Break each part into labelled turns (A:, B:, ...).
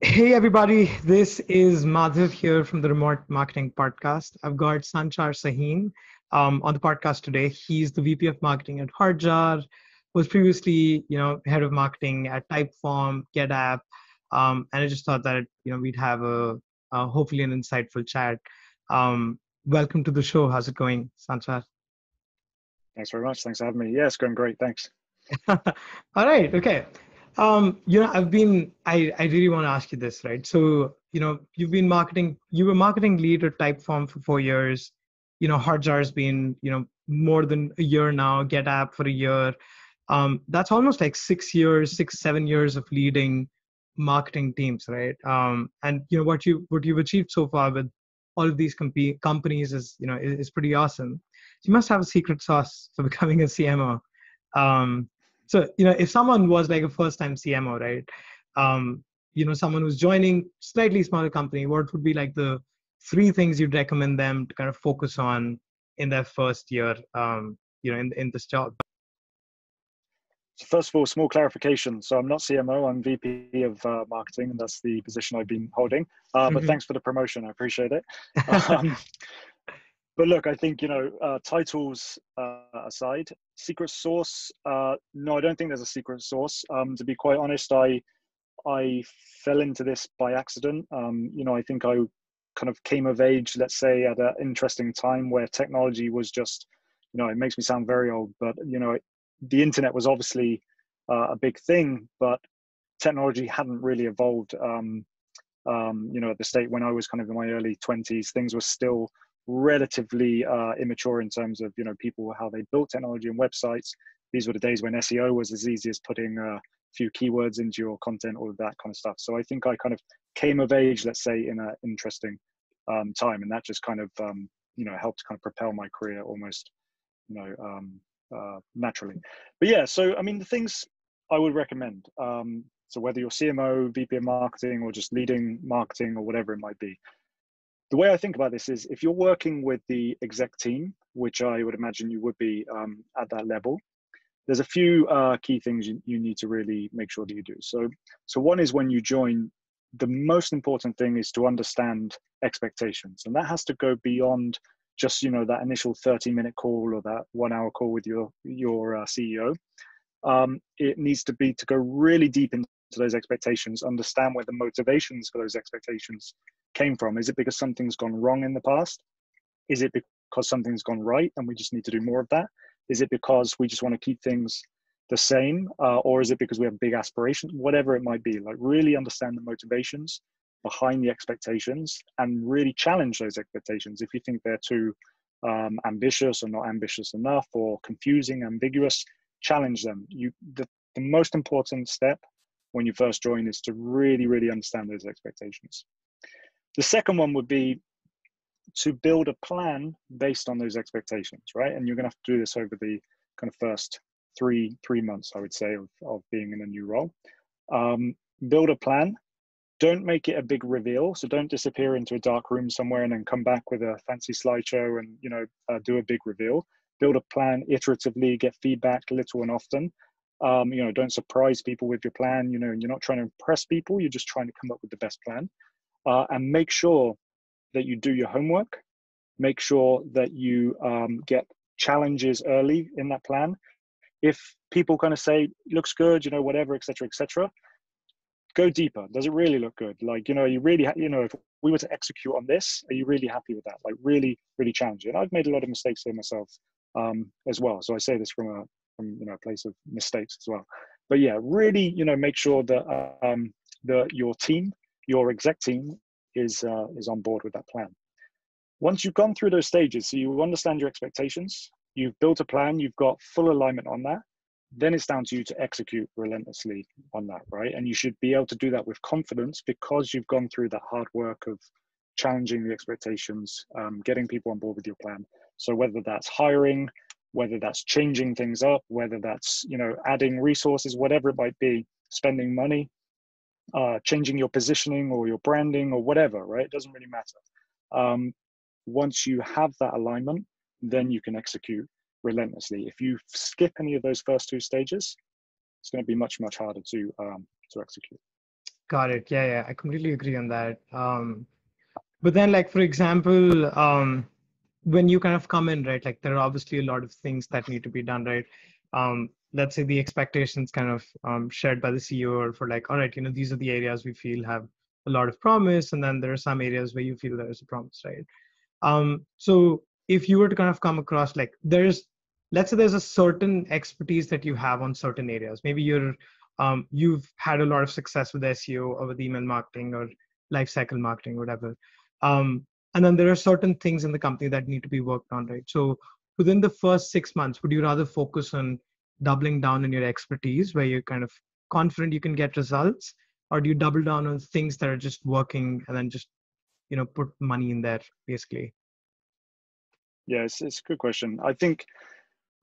A: Hey everybody, this is Madhav here from the Remote Marketing Podcast. I've got Sancar Sahin on the podcast today. He's the VP of Marketing at Hotjar, was previously, head of marketing at Typeform, GetApp, and I just thought that we'd have a hopefully an insightful chat. Welcome to the show. How's it going, Sanchar?
B: Thanks very much. Thanks for having me. Yeah, it's going great. Thanks.
A: All right. Okay. I really want to ask you this, right? So, you were marketing lead at Typeform for 4 years. Hotjar's been, more than a year now, GetApp for a year. That's almost like 6 years, 7 years of leading marketing teams, right? And what you've achieved so far with all of these companies is pretty awesome. You must have a secret sauce for becoming a CMO. Um, so, if someone was like a first-time CMO, right? Someone who's joining slightly smaller company, what would be like the three things you'd recommend them to kind of focus on in their first year, in this job?
B: So first of all, small clarification. So I'm not CMO, I'm VP of marketing, and that's the position I've been holding. But
A: Hmm.
B: thanks for the promotion. I appreciate it. Um, but look, I think, titles aside, secret sauce, no, I don't think there's a secret sauce. To be quite honest, I fell into this by accident. I think I kind of came of age, let's say, at an interesting time where technology was just, it makes me sound very old, but, the internet was obviously a big thing, but technology hadn't really evolved. At the state when I was kind of in my early 20s, things were still relatively immature in terms of, people, how they built technology and websites. These were the days when SEO was as easy as putting a few keywords into your content, all of that kind of stuff. So I think I kind of came of age, let's say, in an interesting time. And that just kind of, helped kind of propel my career almost, naturally. But yeah, so I mean, the things I would recommend. So whether you're CMO, VP of marketing, or just leading marketing or whatever it might be, the way I think about this is if you're working with the exec team, which I would imagine you would be at that level, there's a few key things you need to really make sure that you do. So one is when you join, the most important thing is to understand expectations, and that has to go beyond just that initial 30-minute call or that 1 hour call with your CEO. It needs to be to go really deep into those expectations, understand where the motivations for those expectations came from. Is it because something's gone wrong in the past? Is it because something's gone right and we just need to do more of that? Is it because we just want to keep things the same? Or is it because we have big aspirations? Whatever it might be, like really understand the motivations behind the expectations and really challenge those expectations. If you think they're too ambitious or not ambitious enough or confusing, ambiguous, challenge them. The most important step when you first join is to really, really understand those expectations. The second one would be to build a plan based on those expectations, right? And you're going to have to do this over the kind of first three months, I would say, of being in a new role. Build a plan. Don't make it a big reveal. So don't disappear into a dark room somewhere and then come back with a fancy slideshow and do a big reveal. Build a plan iteratively, get feedback little and often. Don't surprise people with your plan. You're not trying to impress people. You're just trying to come up with the best plan. And make sure that you do your homework. Make sure that you get challenges early in that plan. If people kind of say, looks good, whatever, et cetera, go deeper. Does it really look good? Like, you really, if we were to execute on this, are you really happy with that? Like really, really challenge it. And I've made a lot of mistakes here myself as well. So I say this from a place of mistakes as well. But yeah, really, make sure that your team, your exec team is on board with that plan. Once you've gone through those stages, so you understand your expectations, you've built a plan, you've got full alignment on that, then it's down to you to execute relentlessly on that, right? And you should be able to do that with confidence because you've gone through that hard work of challenging the expectations, getting people on board with your plan. So whether that's hiring, whether that's changing things up, whether that's adding resources, whatever it might be, spending money, changing your positioning or your branding or whatever, right? It doesn't really matter. Once you have that alignment, then you can execute relentlessly. If you skip any of those first two stages, it's going to be much, much harder to execute.
A: Got it. Yeah, yeah. I completely agree on that. But then, like, for example, when you kind of come in, right, like there are obviously a lot of things that need to be done, right? Let's say the expectations kind of shared by the CEO or for like, all right, these are the areas we feel have a lot of promise, and then there are some areas where you feel there is a promise, right? So if you were to kind of come across like let's say there's a certain expertise that you have on certain areas. Maybe you've had a lot of success with SEO or with email marketing or lifecycle marketing, whatever. And then there are certain things in the company that need to be worked on, right? So within the first 6 months, would you rather focus on doubling down on your expertise where you're kind of confident you can get results, or do you double down on things that are just working and then just put money in there basically?
B: Yeah, it's a good question. I think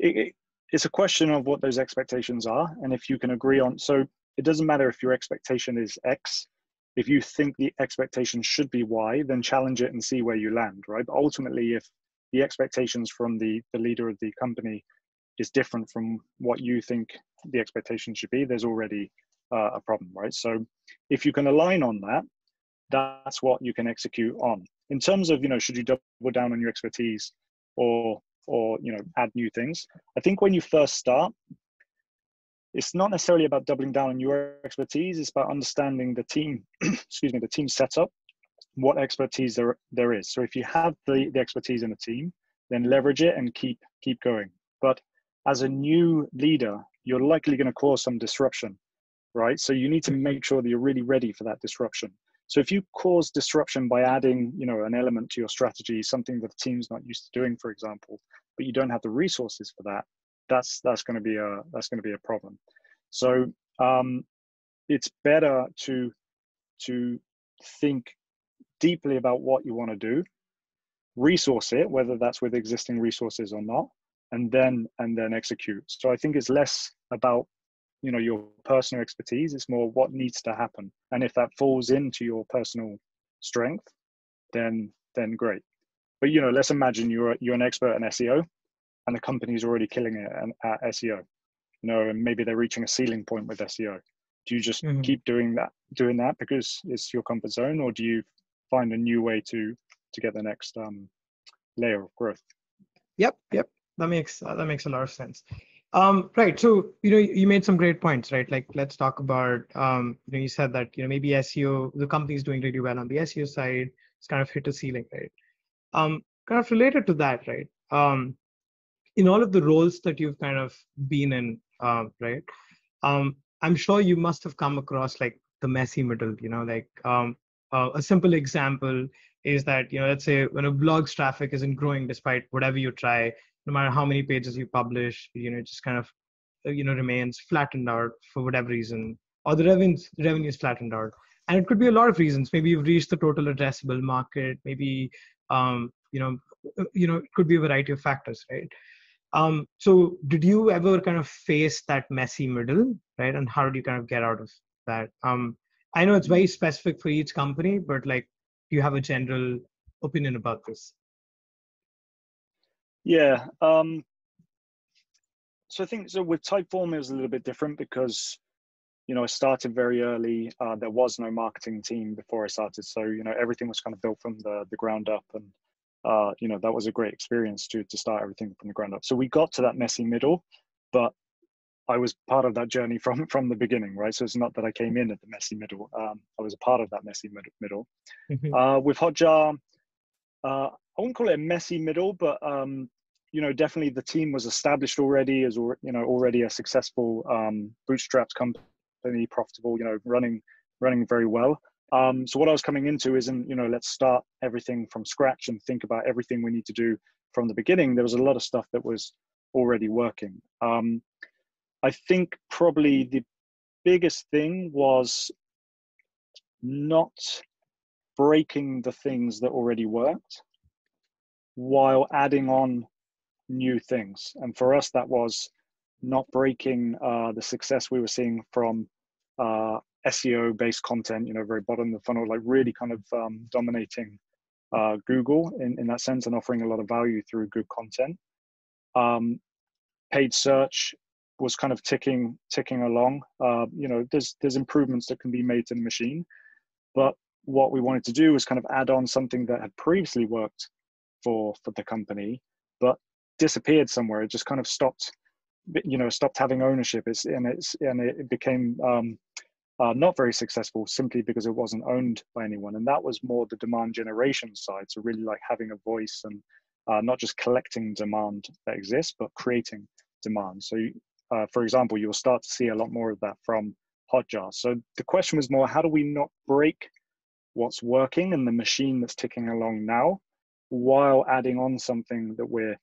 B: it's a question of what those expectations are, and if you can agree on. So it doesn't matter if your expectation is X. If you think the expectation should be Y, then challenge it and see where you land, right? But ultimately, if the expectations from the leader of the company is different from what you think the expectation should be, there's already a problem, right? So if you can align on that, that's what you can execute on. In terms of, should you double down on your expertise or add new things? I think when you first start, it's not necessarily about doubling down on your expertise. It's about understanding the team, excuse me, the team setup, what expertise there is. So if you have the expertise in the team, then leverage it and keep going. But as a new leader, you're likely going to cause some disruption, right? So you need to make sure that you're really ready for that disruption. So if you cause disruption by adding, an element to your strategy, something that the team's not used to doing, for example, but you don't have the resources for that, that's going to be a problem. So it's better to think deeply about what you want to do, resource it, whether that's with existing resources or not, and then execute. So I think it's less about your personal expertise. It's more what needs to happen, and if that falls into your personal strength, then great. But let's imagine you're an expert in SEO and the company's already killing it at SEO, and maybe they're reaching a ceiling point with SEO. Do you just keep doing that because it's your comfort zone, or do you find a new way to get the next layer of growth?
A: Yep. That makes a lot of sense. Right. So, you made some great points, right? Like, let's talk about, you said that, maybe SEO, the company is doing really well on the SEO side. It's kind of hit a ceiling, right? Kind of related to that, right? In all of the roles that you've kind of been in, right? I'm sure you must have come across like the messy middle, like a simple example is that, let's say when a blog's traffic isn't growing despite whatever you try, no matter how many pages you publish, it just kind of, remains flattened out for whatever reason, or the revenue is flattened out. And it could be a lot of reasons. Maybe you've reached the total addressable market. Maybe, it could be a variety of factors, right? So did you ever kind of face that messy middle, right? And how did you kind of get out of that? I know it's very specific for each company, but like, do you have a general opinion about this?
B: Yeah. So I think with Typeform, it was a little bit different because, I started very early. There was no marketing team before I started. So, everything was kind of built from the ground up. And, that was a great experience to start everything from the ground up. So we got to that messy middle, but I was part of that journey from the beginning, right? So it's not that I came in at the messy middle. I was a part of that messy middle. With Hotjar, I wouldn't call it a messy middle, but definitely the team was established already as already a successful bootstrapped company, profitable, running very well. So what I was coming into isn't, let's start everything from scratch and think about everything we need to do from the beginning. There was a lot of stuff that was already working. I think probably the biggest thing was not breaking the things that already worked while adding on new things. And for us, that was not breaking the success we were seeing from SEO based content, very bottom of the funnel, like really kind of dominating Google in that sense and offering a lot of value through good content. Paid search, was kind of ticking along. There's improvements that can be made to the machine, but what we wanted to do was kind of add on something that had previously worked for the company, but disappeared somewhere. It just kind of stopped having ownership. It became not very successful simply because it wasn't owned by anyone. And that was more the demand generation side. So really like having a voice and not just collecting demand that exists, but creating demand. So for example, you'll start to see a lot more of that from Hotjar. So the question was more, how do we not break what's working and the machine that's ticking along now, while adding on something that we're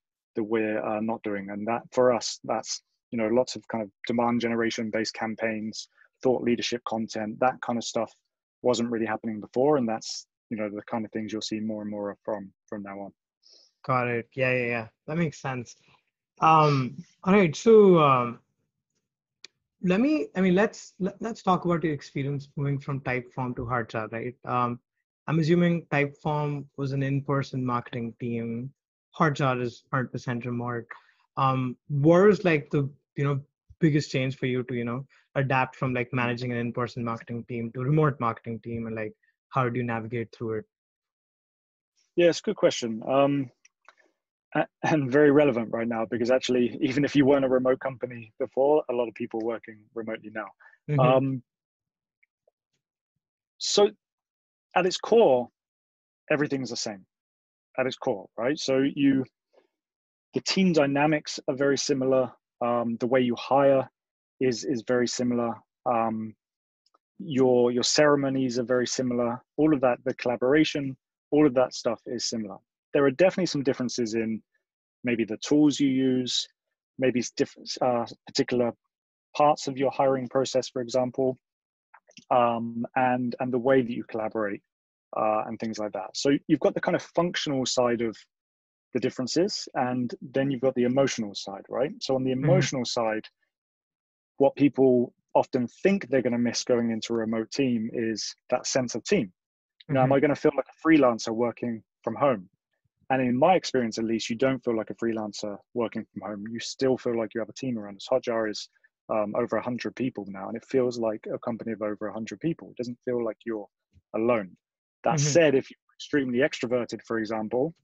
B: not doing? And that for us, that's lots of kind of demand generation based campaigns, thought leadership content, that kind of stuff wasn't really happening before, and that's the kind of things you'll see more and more of from now on.
A: Got it. Yeah. That makes sense. All right. So let's talk about your experience moving from Typeform to Hotjar, right? I'm assuming Typeform was an in-person marketing team. Hotjar is 100% remote. What was like the biggest change for you to adapt from like managing an in-person marketing team to remote marketing team, and like how do you navigate through it?
B: Yeah, it's a good question. And very relevant right now, because actually, even if you weren't a remote company before, a lot of people are working remotely now.
A: Mm-hmm.
B: So at its core, everything's the same at its core, right? So the team dynamics are very similar. The way you hire is very similar. Your ceremonies are very similar. All of that, the collaboration, all of that stuff is similar. There are definitely some differences in maybe the tools you use, maybe different particular parts of your hiring process, for example, and the way that you collaborate and things like that. So you've got the kind of functional side of the differences, and then you've got the emotional side, right? So on the
A: Mm-hmm.
B: emotional side, what people often think they're going to miss going into a remote team is that sense of team. Am
A: Mm-hmm.
B: I going to feel like a freelancer working from home? And in my experience, at least, you don't feel like a freelancer working from home. You still feel like you have a team around us. Hotjar is over 100 people now, and it feels like a company of over 100 people. It doesn't feel like you're alone. That
A: Mm-hmm.
B: said, if you're extremely extroverted, for example,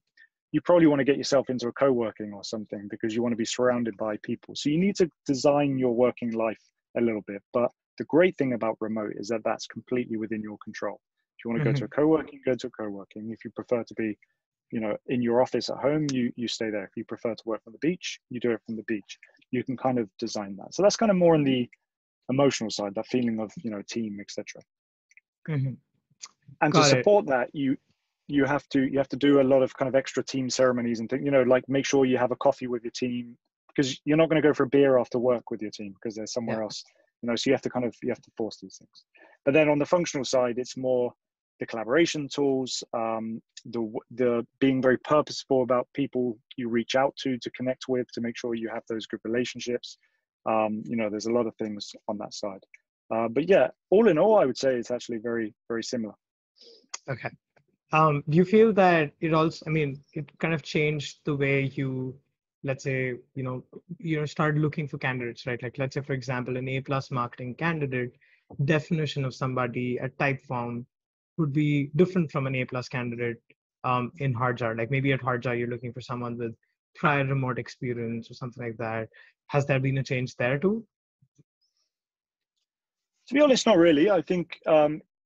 B: you probably want to get yourself into a co-working or something, because you want to be surrounded by people. So you need to design your working life a little bit. But the great thing about remote is that that's completely within your control. If you want to go to
A: Mm-hmm.
B: a co-working, go to a co-working. If you prefer to be in your office at home, you stay there. If you prefer to work from the beach, you do it from the beach. You can kind of design that. So that's kind of more on the emotional side, that feeling of team, etc.
A: Mm-hmm.
B: And to
A: Got it.
B: support that, you have to do a lot of kind of extra team ceremonies and things. Like make sure you have a coffee with your team, because you're not going to go for a beer after work with your team because they're somewhere
A: Yeah.
B: else. So you have to force these things. But then on the functional side, it's more the collaboration tools, the being very purposeful about people you reach out to connect with, to make sure you have those good relationships. There's a lot of things on that side. But yeah, all in all, I would say it's actually very, very similar.
A: Okay. Do you feel that it also, it kind of changed the way you, let's say, start looking for candidates, right? Like, let's say, for example, an A+ marketing candidate, definition of somebody at Typeform would be different from an A+ candidate in Hotjar. Like maybe at Hotjar, you're looking for someone with prior remote experience or something like that. Has there been a change there too?
B: To be honest, not really. I think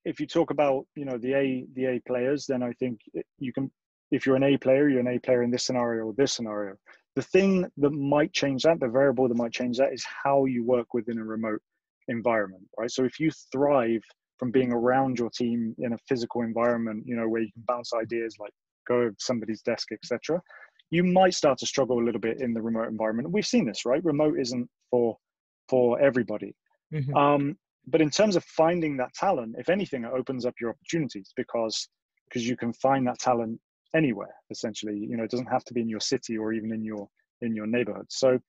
B: if you talk about the A players, then I think you can. If you're an A player, you're an A player in this scenario or this scenario. The thing that might change that, the variable that might change that, is how you work within a remote environment, right? So if you thrive from being around your team in a physical environment, where you can bounce ideas, like go over somebody's desk, etc., you might start to struggle a little bit in the remote environment. We've seen this, right? Remote isn't for everybody.
A: Mm-hmm.
B: But in terms of finding that talent, if anything, it opens up your opportunities, because you can find that talent anywhere, essentially. It doesn't have to be in your city or even in your neighborhood. So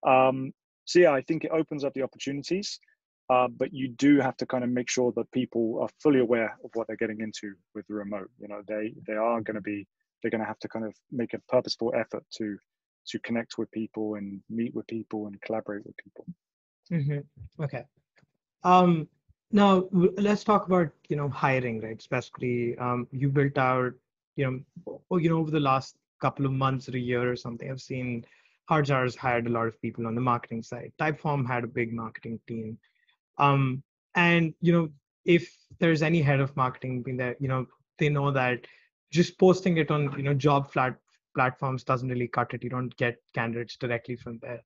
B: yeah, I think it opens up the opportunities, but you do have to kind of make sure that people are fully aware of what they're getting into with the remote. They are going to be, they're going to have to kind of make a purposeful effort to to connect with people and meet with people and collaborate with people.
A: Okay. Um, Now let's talk about, hiring, right? Especially, you built out, over the last couple of months or a year or something, I've seen Hardjar's hired a lot of people on the marketing side. Typeform had a big marketing team. Um, and, if there's any head of marketing being there, they know that just posting it on, job platforms doesn't really cut it. You don't get candidates directly from there.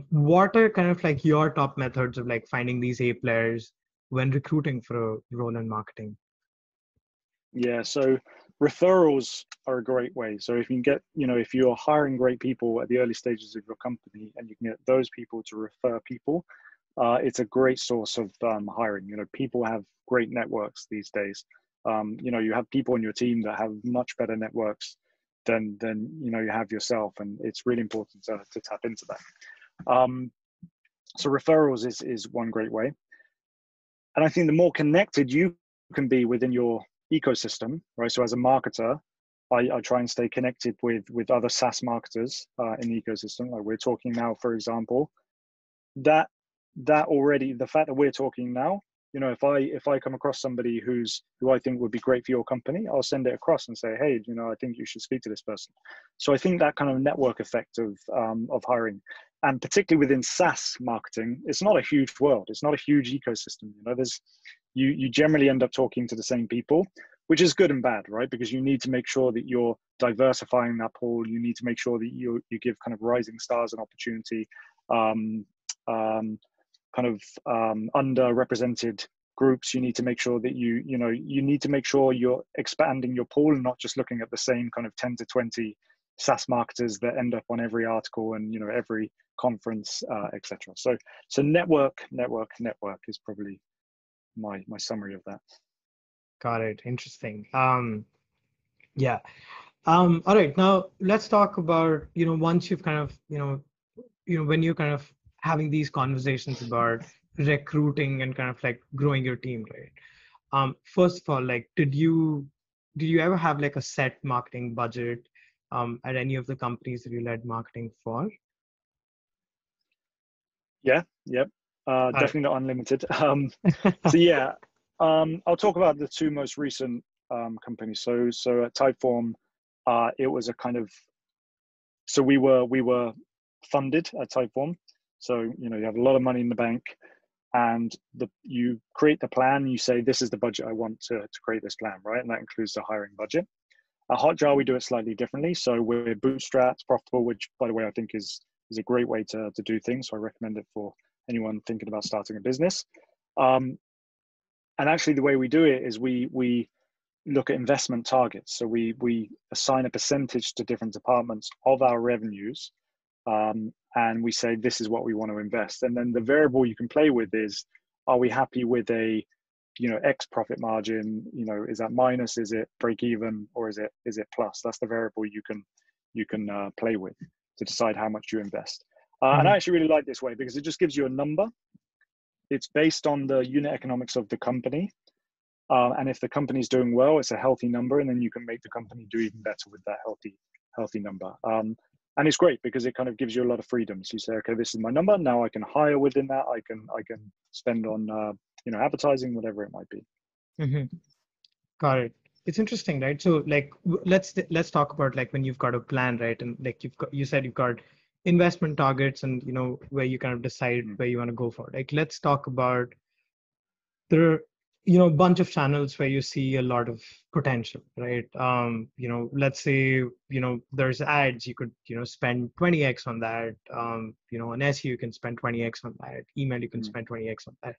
A: What are kind of like your top methods of like finding these A players when recruiting for a role in marketing?
B: Yeah, so referrals are a great way. So if you can get, if you're hiring great people at the early stages of your company and you can get those people to refer people, it's a great source of hiring. People have great networks these days. You have people on your team that have much better networks than you have yourself, and it's really important to tap into that. So referrals is one great way. And I think the more connected you can be within your ecosystem, right? So as a marketer, I try and stay connected with other SaaS marketers in the ecosystem. Like we're talking now, for example, that already, the fact that we're talking now, if I come across somebody who I think would be great for your company, I'll send it across and say, hey, I think you should speak to this person. So I think that kind of network effect of hiring, and particularly within SaaS marketing, it's not a huge world. It's not a huge ecosystem. You generally end up talking to the same people, which is good and bad, right? Because you need to make sure that you're diversifying that pool. You need to make sure that you give kind of rising stars an opportunity. Underrepresented groups, you need to make sure that you need to make sure you're expanding your pool and not just looking at the same kind of 10 to 20 SaaS marketers that end up on every article and every conference, etc. So network is probably my summary of that.
A: Got it. Interesting. Yeah. All right. Now let's talk about, once you've kind of, when you're kind of having these conversations about recruiting and kind of like growing your team, right? First of all, like, did you ever have like a set marketing budget at any of the companies that you led marketing for?
B: Yeah. Yep. Definitely not unlimited. So yeah, I'll talk about the two most recent companies. So at Typeform, it was a kind of, so we were funded at Typeform. So you have a lot of money in the bank, and you create the plan. You say, this is the budget I want to create this plan, right? And that includes the hiring budget. At Hotjar, we do it slightly differently. So we're bootstrapped, profitable, which, by the way, I think is a great way to do things. So I recommend it for anyone thinking about starting a business. And actually, the way we do it is we look at investment targets. So we assign a percentage to different departments of our revenues, and we say, this is what we want to invest. And then the variable you can play with is, are we happy with a X profit margin? Is that minus? Is it break even? Or is it plus? That's the variable you can play with to decide how much you invest. And I actually really like this way because it just gives you a number. It's based on the unit economics of the company. And if the company's doing well, it's a healthy number, and then you can make the company do even better with that healthy number. And it's great because it kind of gives you a lot of freedom. So you say, okay, this is my number. Now I can hire within that. I can spend on advertising, whatever it might be.
A: Mm-hmm. Got it. It's interesting, right? So like, let's talk about like when you've got a plan, right? And like you said you've got investment targets, and where you kind of decide where you want to go for. Like, let's talk about there are a bunch of channels where you see a lot of potential, right? Let's say there's ads, you could spend 20x on that. On SEO you can spend 20x on that. Email you can spend 20x on that.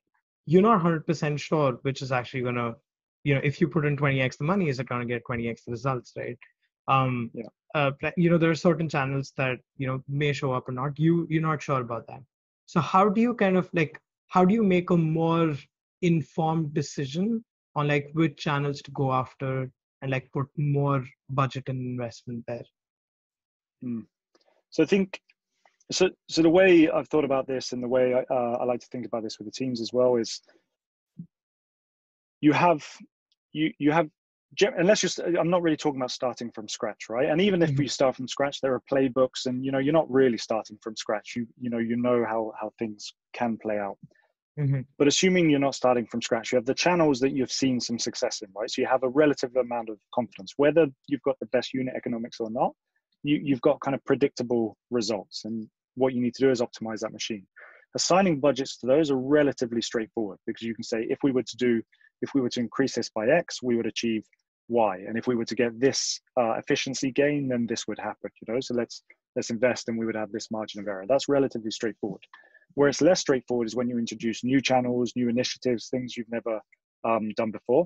A: You're not 100% sure which is actually gonna, if you put in 20x the money, is it gonna get 20x the results, right? There are certain channels that may show up or not. You're not sure about that. So how do you make a more informed decision on like which channels to go after and like put more budget and investment there?
B: So I think so the way I've thought about this, and the way I like to think about this with the teams as well, is you have unless I'm not really talking about starting from scratch, right? And even if
A: Hmm.
B: you start from scratch, there are playbooks, and you're not really starting from scratch. You know how things can play out.
A: Hmm.
B: But assuming you're not starting from scratch, you have the channels that you've seen some success in, right? So you have a relative amount of confidence, whether you've got the best unit economics or not. You've got kind of predictable results, and what you need to do is optimize that machine. Assigning budgets to those are relatively straightforward, because you can say, if we were to increase this by X, we would achieve Y, and if we were to get this efficiency gain, then this would happen. So let's invest, and we would have this margin of error. That's relatively straightforward. Where it's less straightforward is when you introduce new channels, new initiatives, things you've never done before.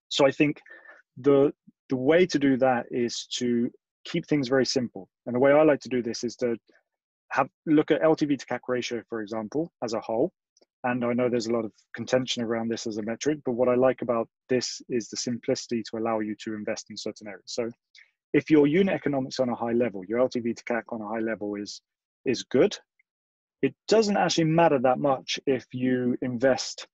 B: So I think the way to do that is to keep things very simple. And the way I like to do this is to look at LTV to CAC ratio, for example, as a whole. And I know there's a lot of contention around this as a metric, but what I like about this is the simplicity to allow you to invest in certain areas. So if your unit economics on a high level, your LTV to CAC on a high level is good, it doesn't actually matter that much if you invest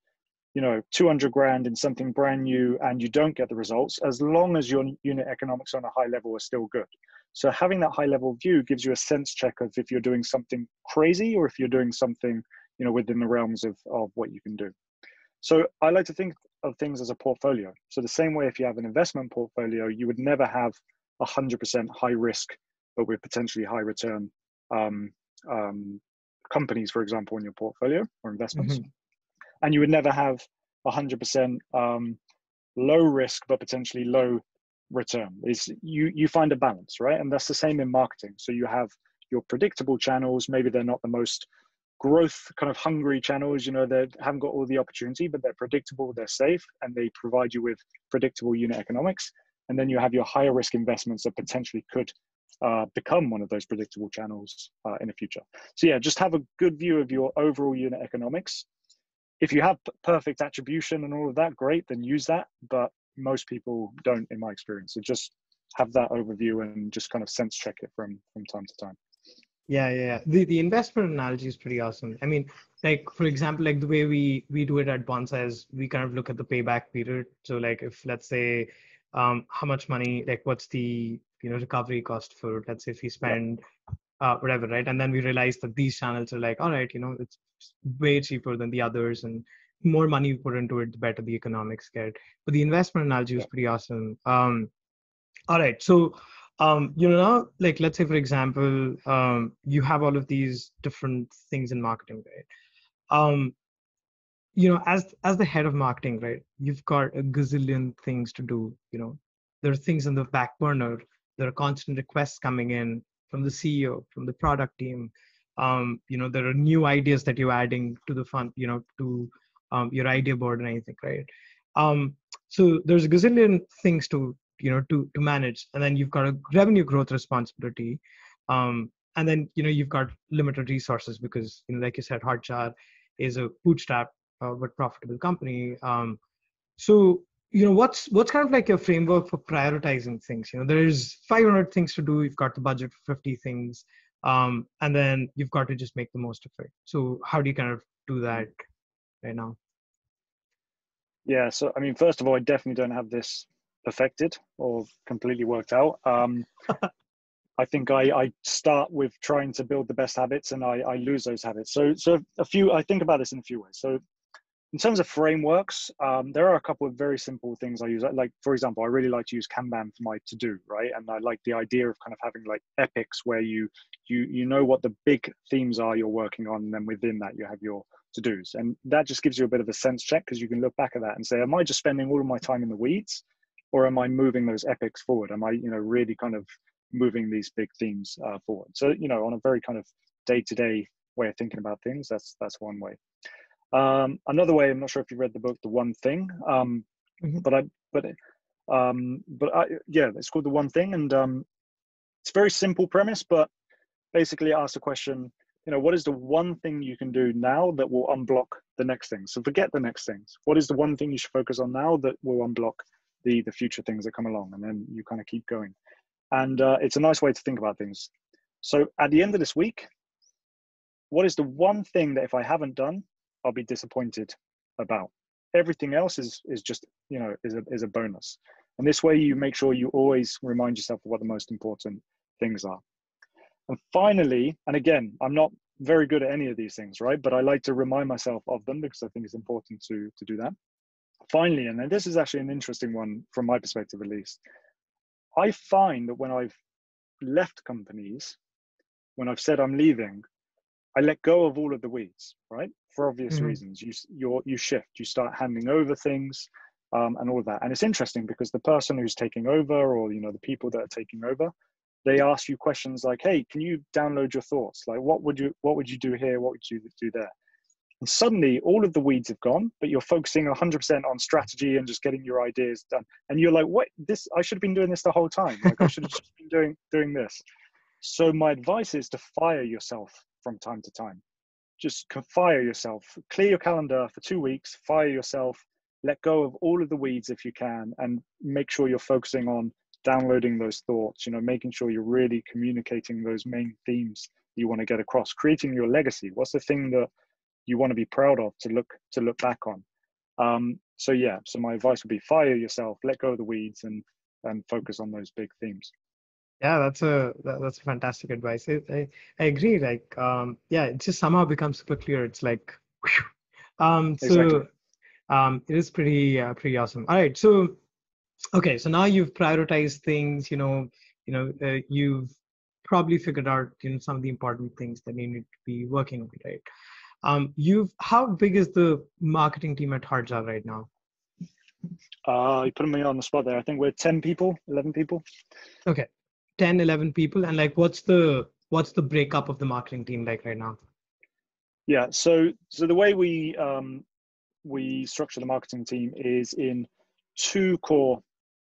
B: 200 grand in something brand new and you don't get the results, as long as your unit economics on a high level are still good. So having that high level view gives you a sense check of if you're doing something crazy or if you're doing something within the realms of what you can do. So I like to think of things as a portfolio. So the same way, if you have an investment portfolio, you would never have 100% high risk but with potentially high return companies, for example, in your portfolio or investments.
A: Hmm.
B: And you would never have 100% low risk but potentially low return. You find a balance, right? And that's the same in marketing. So you have your predictable channels. Maybe they're not the most growth kind of hungry channels, they haven't got all the opportunity, but they're predictable, they're safe, and they provide you with predictable unit economics. And then you have your higher risk investments that potentially could become one of those predictable channels in the future. So yeah, just have a good view of your overall unit economics. If you have perfect attribution and all of that, great, then use that. But most people don't, in my experience. So just have that overview and just kind of sense check it from time to time.
A: Yeah. The investment analogy is pretty awesome. I mean, like for example, like the way we do it at Bonsai is we kind of look at the payback period. So like if let's say how much money, like what's the recovery cost for, let's say if we
B: Yeah.
A: spend whatever, right? And then we realize that these channels are like, all right, it's way cheaper than the others, and more money you put into it, the better the economics get. But the investment analogy was
B: Yeah.
A: pretty awesome. All right, so now, like let's say for example, you have all of these different things in marketing, right? Um, as the head of marketing, right? You've got a gazillion things to do. There are things in the back burner. There are constant requests coming in from the CEO, from the product team. There are new ideas that you're adding to the fund, to your idea board and anything, right? Um, so there's a gazillion things to manage, and then you've got a revenue growth responsibility, and then you've got limited resources because like you said, Hotjar is a bootstrap but profitable company. So what's kind of like your framework for prioritizing things? There's 500 things to do. You've got the budget for 50 things, and then you've got to just make the most of it. So how do you kind of do that right now?
B: Yeah. So, I mean, first of all, I definitely don't have this perfected or completely worked out. I think I start with trying to build the best habits, and I lose those habits. So I think about this in a few ways. So in terms of frameworks, there are a couple of very simple things I use. Like, for example, I really like to use Kanban for my to-do, right? And I like the idea of kind of having like epics where you know what the big themes are you're working on, and then within that you have your to-dos. And that just gives you a bit of a sense check, because you can look back at that and say, am I just spending all of my time in the weeds, or am I moving those epics forward? Am I, really kind of moving these big themes forward? So, on a very kind of day-to-day way of thinking about things, that's one way. Another way, I'm not sure if you read the book, The One Thing,
A: Mhm.
B: but yeah, it's called The One Thing, and it's a very simple premise, but basically it asks the question, what is the one thing you can do now that will unblock the next thing? So forget the next things. What is the one thing you should focus on now that will unblock the future things that come along? And then you kind of keep going. And it's a nice way to think about things. So at the end of this week, what is the one thing that if I haven't done, I'll be disappointed about? everything else is just, you know, is a bonus. And this way you make sure you always remind yourself of what the most important things are. And finally, and again, I'm not very good at any of these things, right? But I like to remind myself of them because I think it's important to do that. Finally, and then this is actually an interesting one from my perspective at least, I find that when I've left companies, when I've said I'm leaving, I let go of all of the weeds, right? For obvious
A: Mm-hmm.
B: reasons. You shift, you start handing over things, and all of that. And it's interesting because the person who's taking over, or, you know, the people that are taking over, they ask you questions like, "Hey, can you download your thoughts? Like, what would you do here? What would you do there?" And suddenly, all of the weeds have gone, but you're focusing 100% on strategy and just getting your ideas done. And you're like, "What? This? I should have been doing this the whole time. Like, I should have just been doing this." So my advice is to fire yourself from time to time. Just fire yourself. Clear your calendar for 2 weeks. Fire yourself. Let go of all of the weeds if you can, and make sure you're focusing on downloading those thoughts. You know, making sure you're really communicating those main themes you want to get across. Creating your legacy. What's the thing that you want to be proud of to look back on? So yeah. So my advice would be fire yourself. Let go of the weeds and focus on those big themes.
A: Yeah, that's a fantastic advice. I agree. Like, yeah, it just somehow becomes super clear. It's like, whew.
B: Exactly.
A: It is pretty awesome. All right, so okay, so now you've prioritized things. You've probably figured out, some of the important things that you need to be working on, right? How big is the marketing team at Hardjar right now?
B: You put me on the spot there. I think we're 10 people, 11 people.
A: Okay, 10, 11 people, and like, what's the breakup of the marketing team like right now?
B: Yeah. So the way we structure the marketing team is in two core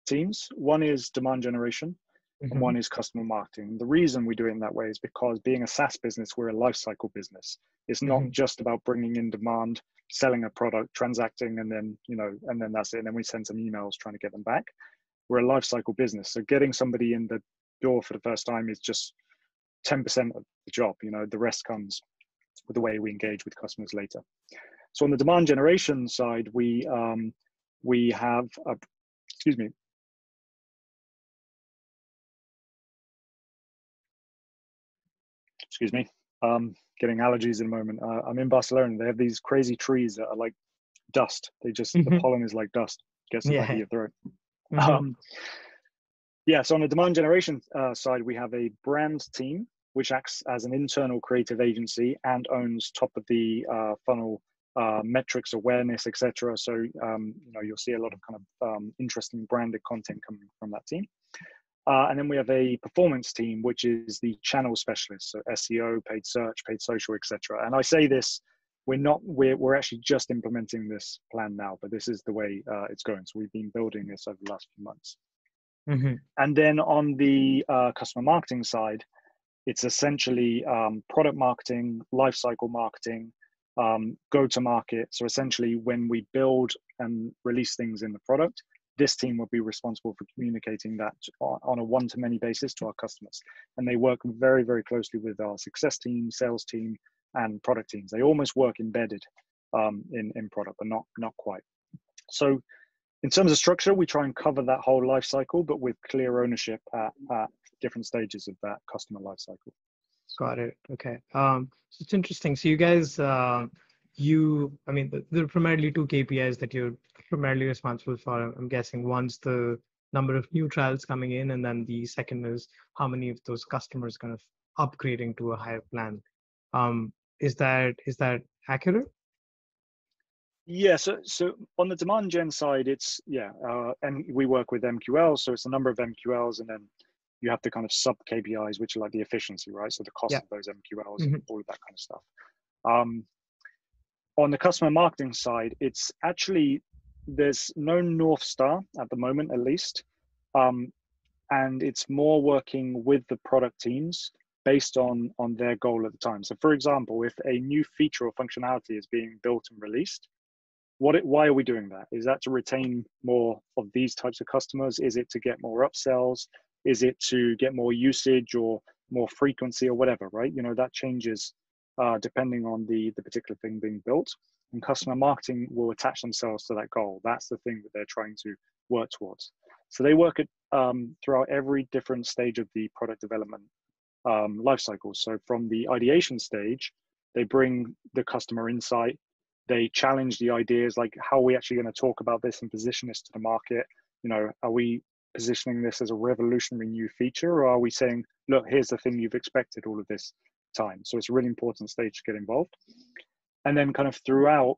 B: teams. One is demand generation, and
A: Mm-hmm.
B: one is customer marketing. The reason we do it in that way is because, being a SaaS business, we're a life cycle business. It's not
A: Mm-hmm.
B: just about bringing in demand, selling a product, transacting, and then, and then that's it. And then we send some emails trying to get them back. We're a life cycle business. So getting somebody in the door for the first time is just 10% of the job. The rest comes with the way we engage with customers later. So on the demand generation side, we have excuse me. Excuse me. Getting allergies in a moment. I'm in Barcelona. They have these crazy trees that are like dust. The
A: Mm-hmm.
B: pollen is like dust. Gets to the back of
A: Yeah.
B: your throat.
A: Mm-hmm.
B: Um, yeah. So on the demand generation side, we have a brand team which acts as an internal creative agency and owns top of the funnel metrics, awareness, etc. So you'll see a lot of kind of interesting branded content coming from that team. And then we have a performance team, which is the channel specialist, so SEO, paid search, paid social, etc. And I say this, we're actually just implementing this plan now, but this is the way it's going. So we've been building this over the last few months.
A: Mm-hmm.
B: And then on the customer marketing side, it's essentially product marketing, lifecycle marketing, go to market. So essentially, when we build and release things in the product, this team will be responsible for communicating that on a one-to-many basis to our customers. And they work very, very closely with our success team, sales team, and product teams. They almost work embedded in product, but not quite. So in terms of structure, we try and cover that whole life cycle, but with clear ownership at different stages of that customer life cycle.
A: Got it. Okay. So it's interesting. So you guys, I mean, there are primarily two KPIs that you're primarily responsible for. I'm guessing one's the number of new trials coming in, and then the second is how many of those customers kind of upgrading to a higher plan. Is that accurate?
B: Yeah, so on the demand gen side, it's and we work with MQL, so it's a number of MQLs, and then you have the kind of sub KPIs, which are like the efficiency, right? So the cost
A: Yeah.
B: of those MQLs
A: Mm-hmm.
B: and all of that kind of stuff. On the customer marketing side, it's actually, there's no North Star at the moment, at least. And it's more working with the product teams based on their goal at the time. So for example, if a new feature or functionality is being built and released, why are we doing that? Is that to retain more of these types of customers? Is it to get more upsells? Is it to get more usage or more frequency or whatever, right? That changes depending on the particular thing being built. and customer marketing will attach themselves to that goal. That's the thing that they're trying to work towards. So they work at throughout every different stage of the product development life cycle. So from the ideation stage, they bring the customer insight. They challenge the ideas, like how are we actually going to talk about this and position this to the market? You know, are we positioning this as a revolutionary new feature, or are we saying, look, here's the thing you've expected all of this time? So it's a really important stage to get involved. And then kind of throughout,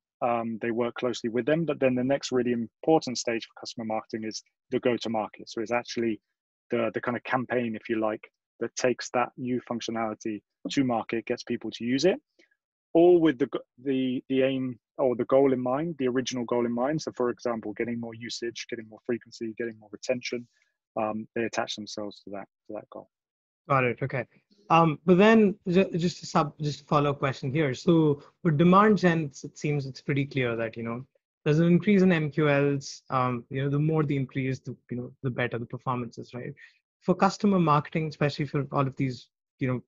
B: they work closely with them. But then the next really important stage for customer marketing is the go-to-market. So it's actually the kind of campaign, if you like, that takes that new functionality to market, gets people to use it, all with the aim or the goal in mind, the original goal in mind. So for example, getting more usage, getting more frequency, getting more retention. They attach themselves to that goal.
A: Got it. Okay. But then just a follow-up question here. So with demand gen, it seems it's pretty clear that, there's an increase in MQLs. The more the increase, the better the performance is, right? For customer marketing, especially for all of these,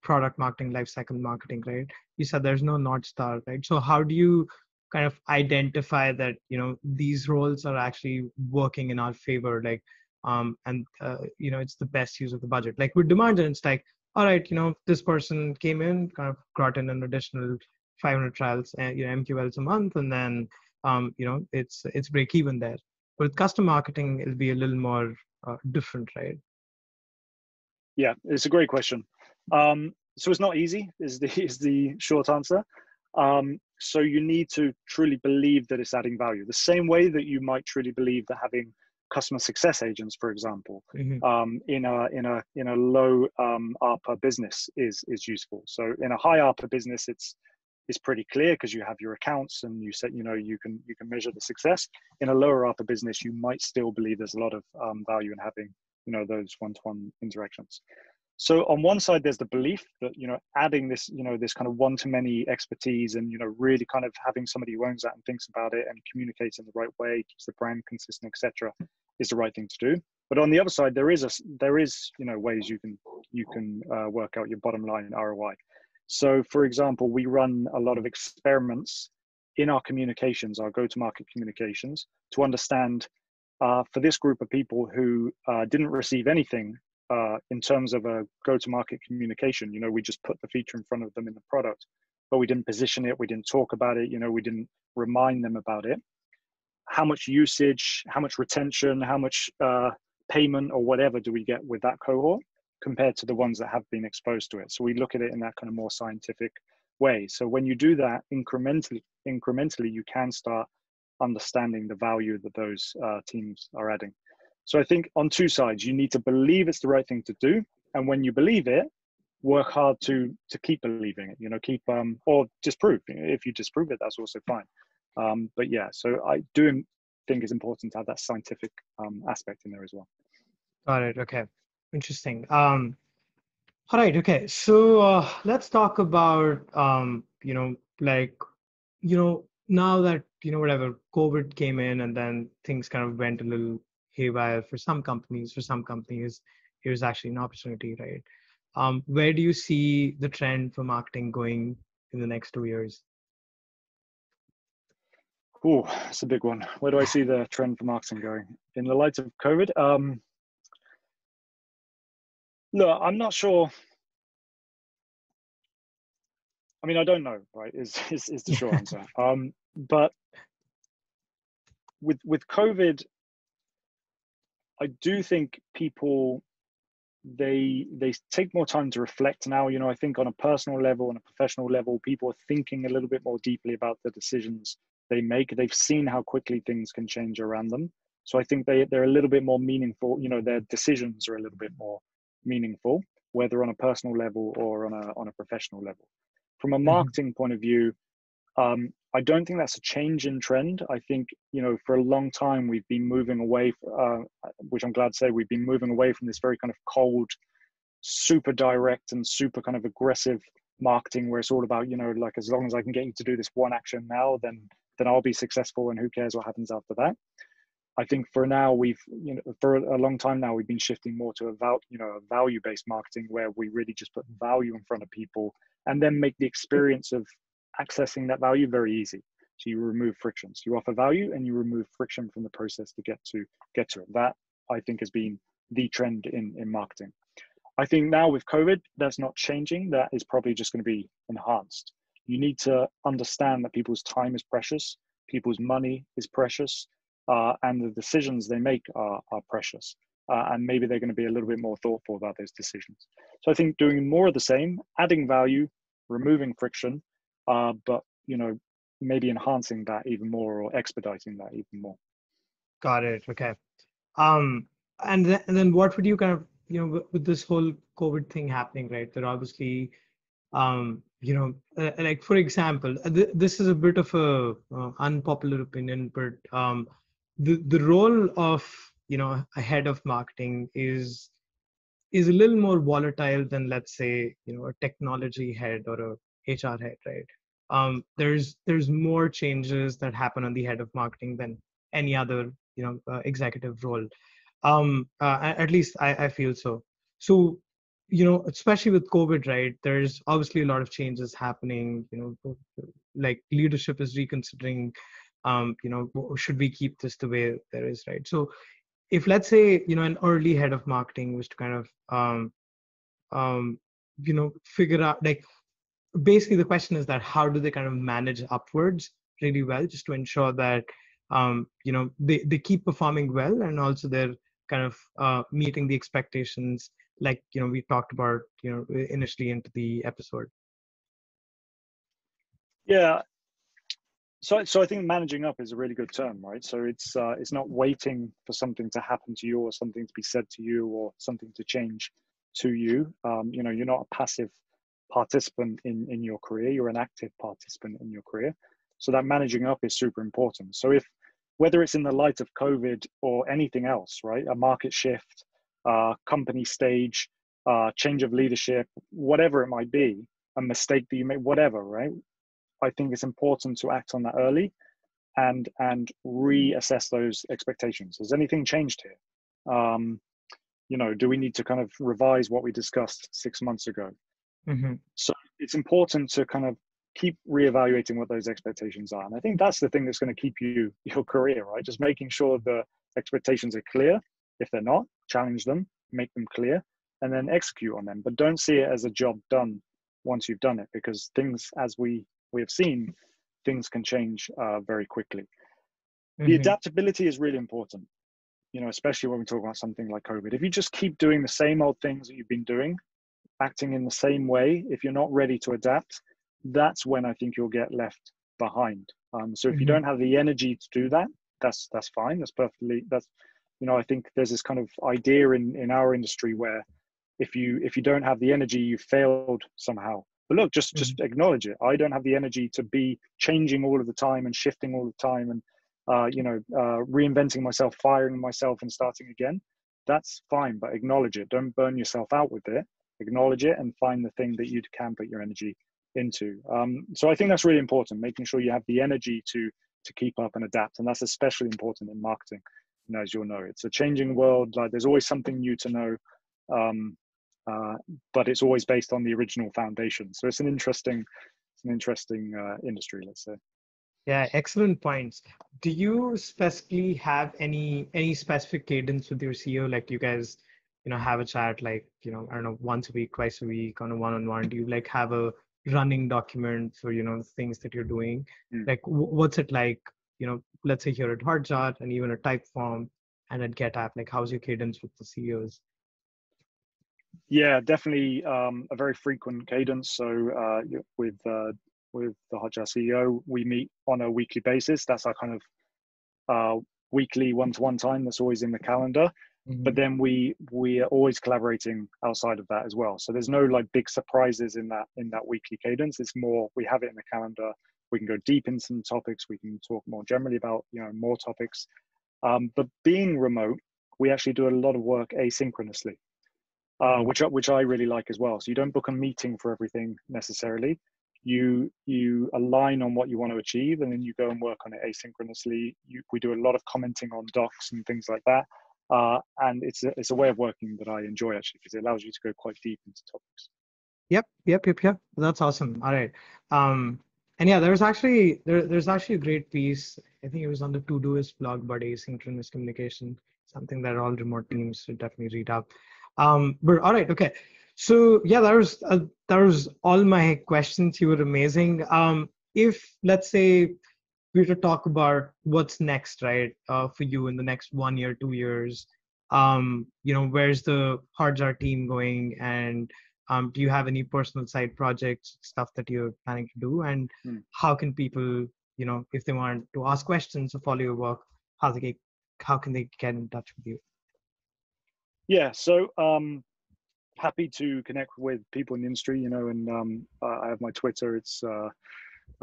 A: product marketing, lifecycle marketing, right? You said there's no North Star, right? So how do you kind of identify that, these roles are actually working in our favor? Like, it's the best use of the budget. Like with demand gen, it's like, all right, this person came in, kind of got in an additional 500 trials, MQLs a month, and then, it's break even there. But with custom marketing, it'll be a little more different, right?
B: Yeah, it's a great question. So it's not easy, is the short answer. So you need to truly believe that it's adding value. The same way that you might truly believe that having customer success agents, for example, in a low ARPA business is useful. So in a high ARPA business, it's pretty clear because you have your accounts and you set, you can measure the success. In a lower ARPA business, you might still believe there's a lot of value in having those one-to-one interactions. So on one side, there's the belief that, adding this, this kind of one-to-many expertise and, really kind of having somebody who owns that and thinks about it and communicates in the right way, keeps the brand consistent, etc., is the right thing to do. But on the other side, there is ways you can work out your bottom line ROI. So for example, we run a lot of experiments in our communications, our go-to-market communications, to understand for this group of people who didn't receive anything in terms of a go-to-market communication. We just put the feature in front of them in the product, but we didn't position it, we didn't talk about it, we didn't remind them about it. How much usage, how much retention, how much payment or whatever do we get with that cohort compared to the ones that have been exposed to it? So we look at it in that kind of more scientific way. So when you do that incrementally, you can start understanding the value that those teams are adding. So I think on two sides, you need to believe it's the right thing to do. And when you believe it, work hard to keep believing it, keep, or disprove. If you disprove it, that's also fine. But yeah, so I do think it's important to have that scientific aspect in there as well.
A: Got it. Okay. Interesting. All right. Okay. So let's talk about, now that, whatever, COVID came in and then things kind of went a little haywire for some companies. For some companies, here's actually an opportunity, right? Where do you see the trend for marketing going in the next 2 years?
B: Oh, that's a big one. Where do I see the trend for marketing going in the light of COVID? Look, I'm not sure. I mean, I don't know, right? Is the short answer. But with COVID, I do think people they take more time to reflect now. I think on a personal level and a professional level, people are thinking a little bit more deeply about the decisions they make. They've seen how quickly things can change around them. So I think they're a little bit more meaningful. Their decisions are a little bit more meaningful, whether on a personal level or on a professional level. From a marketing point of view, I don't think that's a change in trend. I think, for a long time, we've been moving away, which I'm glad to say, we've been moving away from this very kind of cold, super direct and super kind of aggressive marketing where it's all about, like, as long as I can get you to do this one action now, then I'll be successful and who cares what happens after that. I think for now, for a long time now, we've been shifting more to a value-based marketing where we really just put value in front of people and then make the experience of accessing that value very easy. So you remove frictions. You offer value and you remove friction from the process to get to it. That I think has been the trend in marketing. I think now with COVID, that's not changing. That is probably just going to be enhanced. You need to understand that people's time is precious, people's money is precious, and the decisions they make are precious. And maybe they're going to be a little bit more thoughtful about those decisions. So I think doing more of the same, adding value, removing friction, but maybe enhancing that even more or expediting that even more.
A: Got it. Okay. Um, and then what would you kind of, with this whole COVID thing happening, right? There obviously, like for example, this is a bit of a unpopular opinion, but the role of, a head of marketing is a little more volatile than, let's say, a technology head or a HR head, right? There's more changes that happen on the head of marketing than any other, executive role. At least I feel so. So, especially with COVID, right? There's obviously a lot of changes happening. Like leadership is reconsidering. Should we keep this the way there is, right? So, if let's say an early head of marketing was to kind of figure out, like, basically the question is that how do they kind of manage upwards really well, just to ensure that they keep performing well, and also they're kind of meeting the expectations, like we talked about initially into the episode.
B: Yeah. So I think managing up is a really good term, right? So it's not waiting for something to happen to you or something to be said to you or something to change to you. You're not a passive participant in your career. You're an active participant in your career. So that managing up is super important. So whether it's in the light of COVID or anything else, right? A market shift, company stage, change of leadership, whatever it might be, a mistake that you make, whatever, right? I think it's important to act on that early and reassess those expectations. Has anything changed here? Do we need to kind of revise what we discussed 6 months ago?
A: Mm-hmm.
B: So it's important to kind of keep reevaluating what those expectations are. And I think that's the thing that's going to keep your career, right? Just making sure the expectations are clear. If they're not, challenge them, make them clear, and then execute on them. But don't see it as a job done once you've done it, because things, as we have seen, things can change very quickly.
A: Mm-hmm.
B: The adaptability is really important, especially when we talk about something like COVID. If you just keep doing the same old things that you've been doing, acting in the same way, if you're not ready to adapt, that's when I think you'll get left behind. So if you don't have the energy to do that, that's fine. I think there's this kind of idea in our industry where if you don't have the energy, you failed somehow. But look, just acknowledge it. I don't have the energy to be changing all of the time and shifting all the time and reinventing myself, firing myself and starting again. That's fine, but acknowledge it. Don't burn yourself out with it. Acknowledge it and find the thing that you can put your energy into. So I think that's really important, making sure you have the energy to keep up and adapt. And that's especially important in marketing. As you'll know, it's a changing world. Like there's always something new to know. But it's always based on the original foundation. So it's an interesting industry, let's say.
A: Yeah, excellent points. Do you specifically have any specific cadence with your CEO? Like, do you guys, have a chat, like, I don't know, once a week, twice a week, on a one-on-one? Do you like have a running document for, things that you're doing? Like, what's it like, let's say here at Hotjar and even a type form and at GetApp, like, how's your cadence with the CEOs?
B: Yeah, definitely a very frequent cadence. So with the Hotjar CEO, we meet on a weekly basis. That's our kind of weekly one-to-one time that's always in the calendar. But then we are always collaborating outside of that as well. So there's no like big surprises in that weekly cadence. It's more, we have it in the calendar. We can go deep into some topics. We can talk more generally about more topics. But being remote, we actually do a lot of work asynchronously. Which I really like as well. So you don't book a meeting for everything necessarily. You align on what you want to achieve, and then you go and work on it asynchronously. We do a lot of commenting on docs and things like that, and it's a way of working that I enjoy actually, because it allows you to go quite deep into topics.
A: Yep. That's awesome. All right. And yeah, there's actually a great piece. I think it was on the Todoist blog about asynchronous communication, something that all remote teams should definitely read up. But all right, okay. So yeah, that was all my questions. You were amazing. If let's say we were to talk about what's next, right, for you in the next 1 year, 2 years, where's the Hardjar team going, and do you have any personal side projects, stuff that you're planning to do, and
B: Hmm.
A: how can people, if they want to ask questions or follow your work, how can they get in touch with you?
B: Yeah, so happy to connect with people in the industry, and I have my Twitter.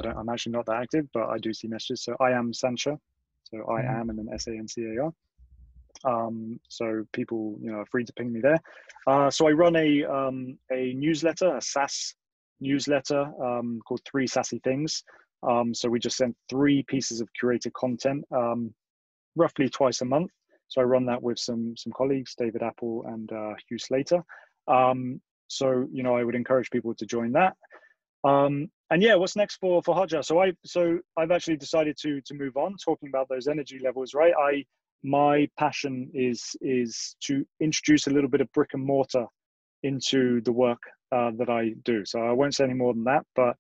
B: I'm actually not that active, but I do see messages. So I am Sancha, so I
A: Mhm.
B: am and then Sancar. So people, are free to ping me there. So I run a newsletter, a SaaS newsletter called Three Sassy Things. So we just send 3 pieces of curated content roughly twice a month. So I run that with some colleagues, David Apple and Hugh Slater. So I would encourage people to join that. And yeah, what's next for Hotjar? So I've actually decided to move on. Talking about those energy levels, right? My passion is to introduce a little bit of brick and mortar into the work that I do. So I won't say any more than that, but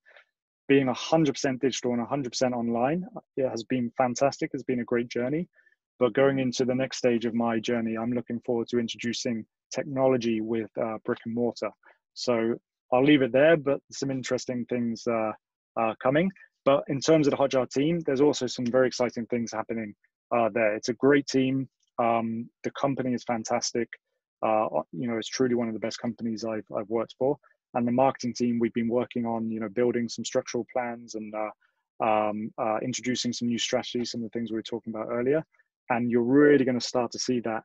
B: being 100% digital and 100% online, it has been fantastic. It's been a great journey. But going into the next stage of my journey, I'm looking forward to introducing technology with brick and mortar. So I'll leave it there, but some interesting things are coming. But in terms of the Hotjar team, there's also some very exciting things happening there. It's a great team. The company is fantastic. It's truly one of the best companies I've worked for. And the marketing team, we've been working on, building some structural plans and introducing some new strategies, some of the things we were talking about earlier. And you're really going to start to see that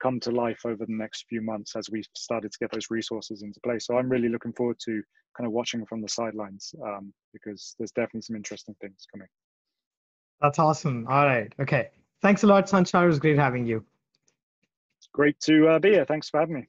B: come to life over the next few months as we've started to get those resources into place. So I'm really looking forward to kind of watching from the sidelines because there's definitely some interesting things coming.
A: That's awesome. All right, okay. Thanks a lot, Sanchar. It was great having you.
B: Great to be here. Thanks for having me.